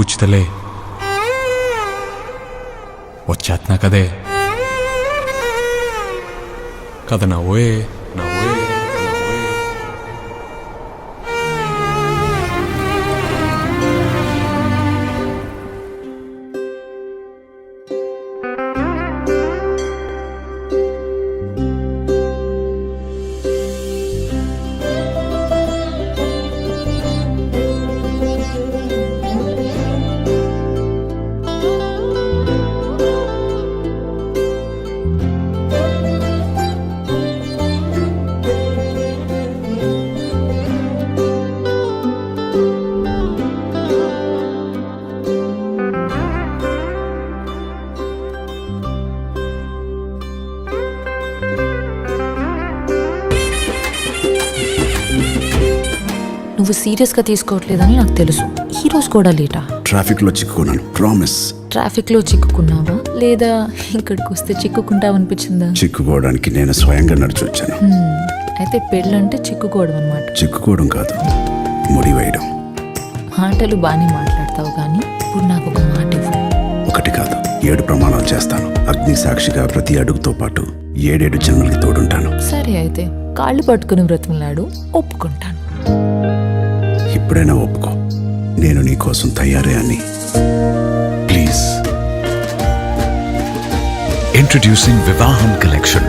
పుచ్చుతలే వచ్చేస్తున్నా కదే కథ నవ్వే నవ్వే నువ్వు సీరియస్గా తీసుకోవట్లేదని నాకు తెలుసు. ఈ రోజు కూడా లేటా? ట్రాఫిక్లో చిక్కుకున్నాను, ప్రామిస్. ట్రాఫిక్లో చిక్కుకున్నావా లేదా ఇక్కడికి వస్తే చిక్కుకుంటావు అనిపించిందా? చిక్కుకోవడానికి నేను స్వయంగా నడిచి వచ్చాను. అయితే పెళ్ళంటే చిక్కుకోవడం అన్నమాట. చిక్కుకోవడం కాదు, ముడి వేయడం. మాటలు బాగానే మాట్లాడతావు కానీ ఇప్పుడు నాకు ఒక మాట ఇవ్వు. ఒకటి కాదు, 7 ప్రమాణాలు చేస్తాను. అగ్ని సాక్షిగా ప్రతి అడుగుతో పాటు 7 జన్మలకి తోడుంటాను. సరే అయితే కాళ్ళు పట్టుకుని బ్రతిమలాడు, ఒప్పుకుంటాను. ఇప్పుడైనా ఒప్పుకో, నేను నీ కోసం తయారే అని. ప్లీజ్. Introducing Vivaham Collection.